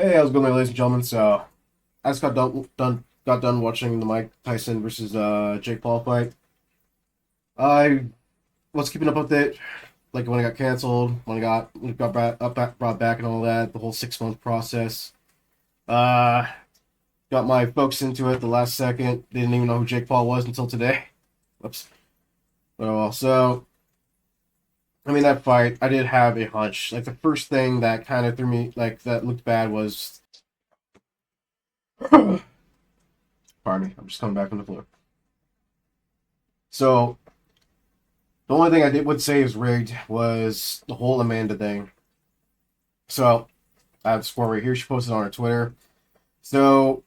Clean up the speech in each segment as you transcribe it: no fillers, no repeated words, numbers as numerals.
Hey, how's it going, ladies and gentlemen? So, I just got done watching the Mike Tyson versus Jake Paul fight. I was keeping up with it, like when it got canceled, when it got brought back, and all that. The whole 6 month process. Uh, got my folks into it the last second. Didn't even know who Jake Paul was until today. Whoops. Oh well. So, I mean, that fight, I did have a hunch. Like the first thing that kind of threw me, like that looked bad was. Pardon me. I'm just coming back from the flu. So the only thing would say is rigged was the whole Amanda thing. So I have the score right here. She posted on her Twitter. So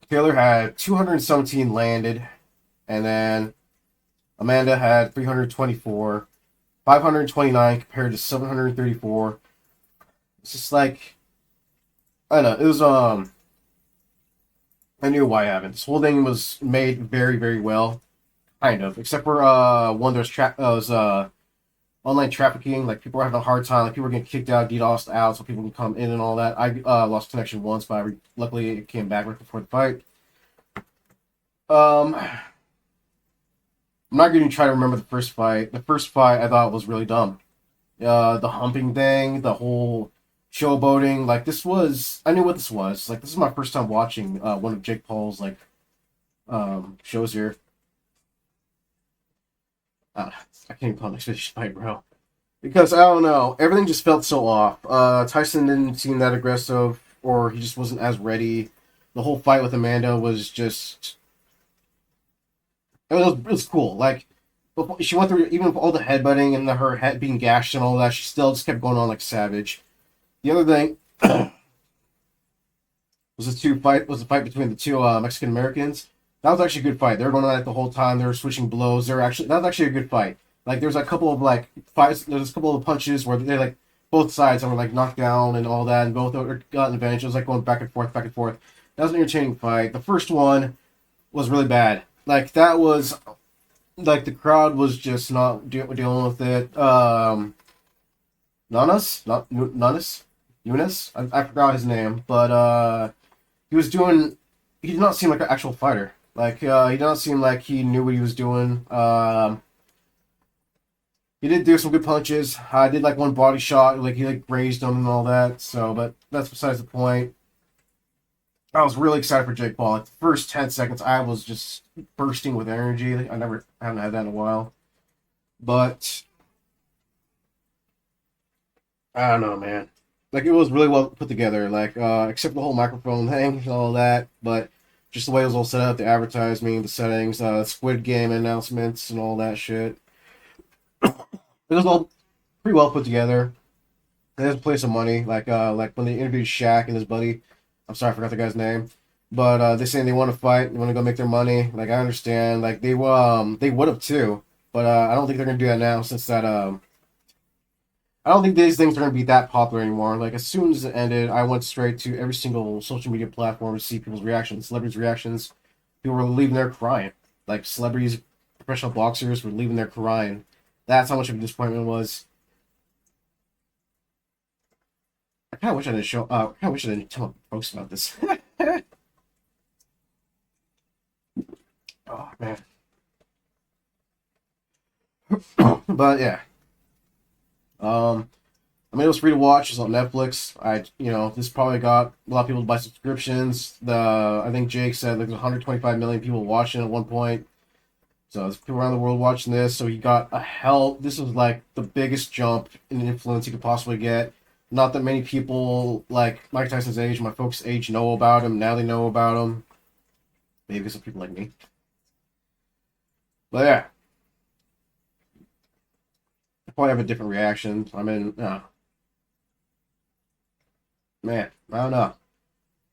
Taylor had 217 landed, and then Amanda had 324, 529 compared to 734. It's just like I don't know. It was I knew why I haven't. This whole thing was made very very well, kind of, except for one there's online trafficking. Like people were having a hard time. Like people were getting kicked out, DDoSed out, so people can come in and all that. I lost connection once, but luckily it came back right before the fight. I'm not going to try to remember the first fight. The first fight I thought was really dumb. The humping thing, the whole showboating. Like this was, I knew what this was. Like this is my first time watching one of Jake Paul's like shows here. I can't even call it an expedition fight, bro. Because I don't know, everything just felt so off. Tyson didn't seem that aggressive, or he just wasn't as ready. The whole fight with Amanda was just it was cool. Like she went through even with all the headbutting and her head being gashed and all that, she still just kept going on like savage. The other thing was the fight between the two Mexican Americans. That was actually a good fight. They were going on it the whole time. They were switching blows. That was actually a good fight. Like there's a couple of like fights. There's a couple of punches where they like both sides were like knocked down and all that, and both got an advantage. It was like going back and forth, back and forth. That was an entertaining fight. The first one was really bad. Like that was like the crowd was just not dealing with it. Nanas, Eunice. I forgot his name, but he was doing. He did not seem like an actual fighter. Like he did not seem like he knew what he was doing. He did do some good punches. I did like one body shot, like he like grazed him and all that. So, but that's besides the point. I was really excited for Jake Paul. Like the first 10 seconds, I was just bursting with energy. Like, I haven't had that in a while. But I don't know, man. Like it was really well put together. Like except the whole microphone thing and all that, but just the way it was all set up, the advertising, the settings, Squid Game announcements, and all that shit. It was all pretty well put together. They had to play some money, like when they interviewed Shaq and his buddy. I'm sorry, I forgot the guy's name. But they saying they want to fight, they want to go make their money. Like I understand, like they would have too, but I don't think they're gonna do that now since that I don't think these things are gonna be that popular anymore. Like as soon as it ended, I went straight to every single social media platform to see people's reactions, celebrities' reactions. People were leaving there crying. Like celebrities, professional boxers were leaving there crying. That's how much of a disappointment it was. I kind of wish I didn't show. I kind of wish I didn't tell my folks about this. Oh man. But yeah. I mean, it was free to watch. It's on Netflix. This probably got a lot of people to buy subscriptions. I think Jake said like 125 million people watching at one point. So there's people around the world watching this. So he got a hell. This was like the biggest jump in influence he could possibly get. Not that many people like Mike Tyson's age, my folks' age, know about him. Now they know about him. Maybe some people like me. But yeah, I probably have a different reaction. I mean, man, I don't know.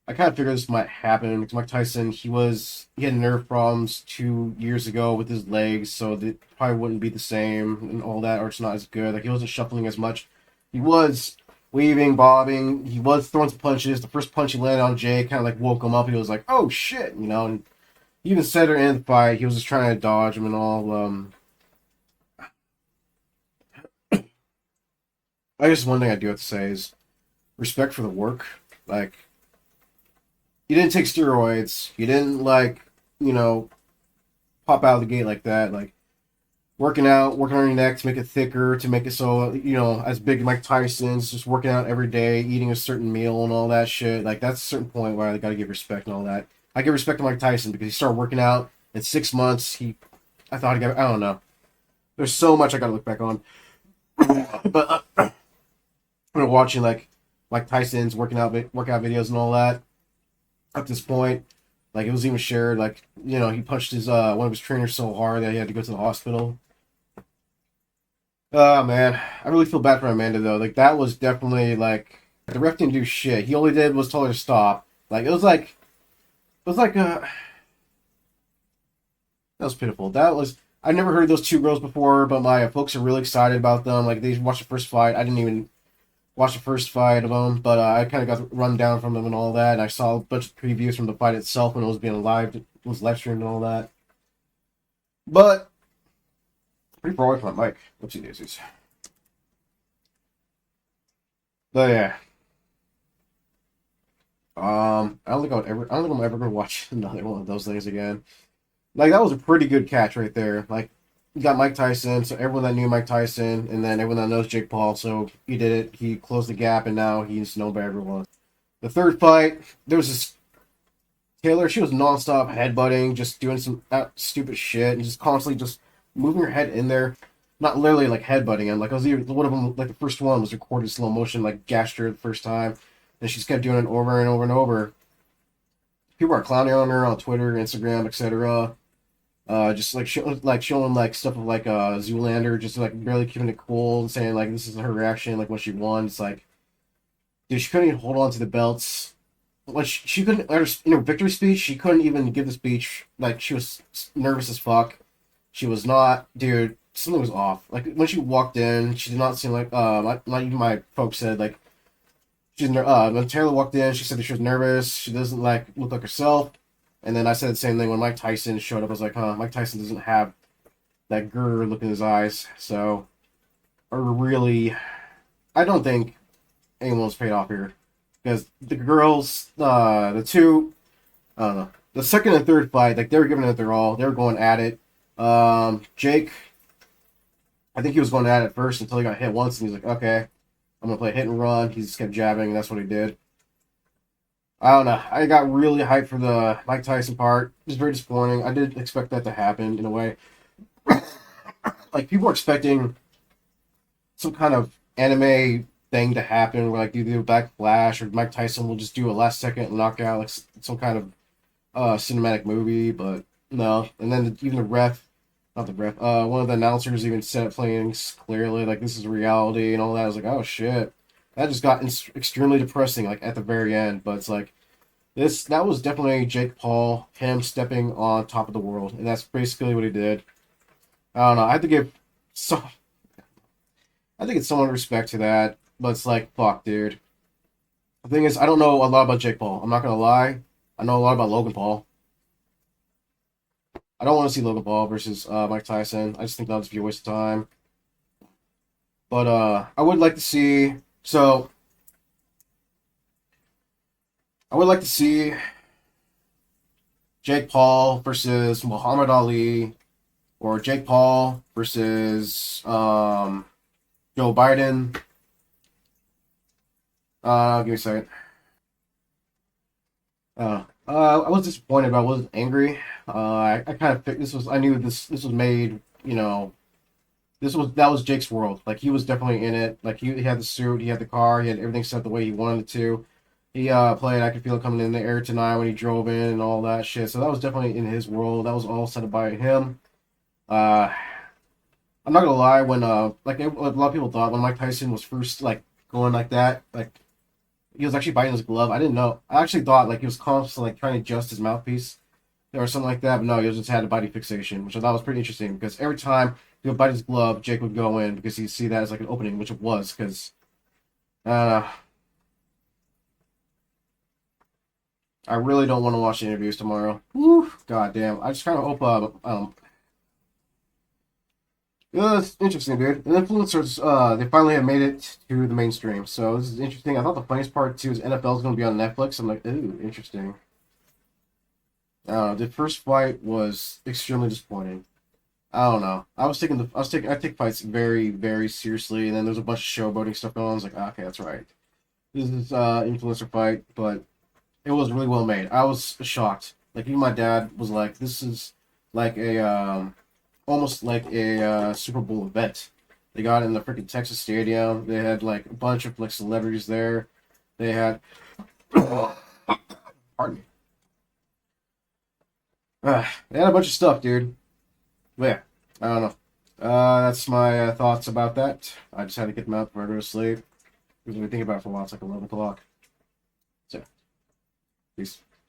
I kind of figured this might happen because Mike Tyson, he had nerve problems 2 years ago with his legs, so it probably wouldn't be the same and all that, or it's not as good. Like he wasn't shuffling as much. He was weaving, bobbing. He was throwing some punches. The first punch he landed on Jay kind of like woke him up. He was like, "Oh shit," you know. And he even said it in the fight. He was just trying to dodge him and all. I guess one thing I do have to say is respect for the work. Like, he didn't take steroids. He didn't, like, you know, pop out of the gate like that. Like, working out, working on your neck to make it thicker, to make it so, as big as Mike Tyson's, just working out every day, eating a certain meal and all that shit. Like, that's a certain point where I gotta give respect and all that. I give respect to Mike Tyson because he started working out in 6 months. I thought he got, I don't know. There's so much I gotta look back on. But watching, like, Mike Tyson's workout videos and all that, at this point, like, it was even shared, like, he punched his, one of his trainers so hard that he had to go to the hospital. Oh man, I really feel bad for Amanda though. Like, that was definitely like the ref didn't do shit. He only did was told her to stop. Like, it was like that was pitiful. That was I never heard of those two girls before, but my folks are really excited about them. Like, they watched the first fight. I didn't even watch the first fight of them, but I kind of got the rundown from them and all that. And I saw a bunch of previews from the fight itself when it was being live, it was live streamed and all that. But pretty far away from my mic. Oopsie daisies. But yeah. I don't think I'm ever gonna watch another one of those things again. Like, that was a pretty good catch right there. Like, you got Mike Tyson, so everyone that knew Mike Tyson, and then everyone that knows Jake Paul, so he did it. He closed the gap, and now he's known by everyone. The third fight, there was this Taylor. She was nonstop headbutting, just doing some stupid shit, and just constantly just moving her head in there. Not literally like headbutting him. Like, I was even one of them. Like, the first one was recorded slow motion, like gashed her the first time, and she just kept doing it over and over and over. People are clowning on her on Twitter, Instagram, etc. Just like showing like stuff of like Zoolander, just like barely keeping it cool and saying like this is her reaction, like when she won. It's like, dude, she couldn't even hold on to the belts. Like, she couldn't in her victory speech. She couldn't even give the speech. Like, she was nervous as fuck. She was not, dude. Something was off. Like, when she walked in, she did not seem like not even my folks said like when Taylor walked in, she said that she was nervous. She doesn't like look like herself. And then I said the same thing when Mike Tyson showed up. I was like, huh, Mike Tyson doesn't have that grr look in his eyes. So, or really, I don't think anyone was paid off here because the girls, the two, I don't know, the second and third fight, like, they were giving it their all. They were going at it. Jake, I think he was going at it first until he got hit once, and he's like, okay, I'm gonna play hit and run. He just kept jabbing, and that's what he did. I don't know. I got really hyped for the Mike Tyson part. It was very disappointing. I did expect that to happen in a way. Like, people were expecting some kind of anime thing to happen where, like, you do a backflash or Mike Tyson will just do a last second knockout, like some kind of cinematic movie, but no. And then even the ref, not the ref, one of the announcers even said it plain clearly, like, this is reality and all that. I was like, oh shit. That just got extremely depressing, like, at the very end. But it's like, that was definitely Jake Paul, him stepping on top of the world, and that's basically what he did. I don't know. So I think it's somewhat respect to that, but it's like, fuck, dude. The thing is, I don't know a lot about Jake Paul. I'm not gonna lie. I know a lot about Logan Paul. I don't want to see Logan Paul versus Mike Tyson. I just think that would just be a waste of time. But I would like to see. So I would like to see Jake Paul versus Muhammad Ali, or Jake Paul versus Joe Biden. Give me a second. I was disappointed, but I wasn't angry. I kind of this was I knew this was made. That was Jake's world. Like, he was definitely in it. Like, he had the suit, he had the car, he had everything set the way he wanted it to. He played "I Can Feel It Coming in the Air Tonight" when he drove in and all that shit. So that was definitely in his world. That was all set up by him. Uh, I'm not gonna lie. When like, a lot of people thought when Mike Tyson was first like going like that, like, he was actually biting his glove. I didn't know. I actually thought like he was constantly like trying to adjust his mouthpiece or something like that. But no, he just had a body fixation, which I thought was pretty interesting because every time he would bite his glove, Jake would go in because he'd see that as like an opening, which it was. Because uh, I really don't want to watch the interviews tomorrow. Woo, God damn. I just kind of hope Yeah, it's interesting, dude. And influencers, they finally have made it to the mainstream. So this is interesting. I thought the funniest part too is NFL's going to be on Netflix. I'm like, ooh, interesting. The first fight was extremely disappointing. I don't know. I take fights very, very seriously, and then there's a bunch of showboating stuff going on. I was like, okay, that's right. This is influencer fight, but it was really well made. I was shocked. Like even my dad was like, "This is like a almost like a Super Bowl event." They got it in the freaking Texas Stadium. They had like a bunch of like celebrities there. They had, pardon me. They had a bunch of stuff, dude. But yeah, I don't know. That's my thoughts about that. I just had to get them out before I go to sleep. Because we think about it for a while, it's like 11 o'clock. So, peace.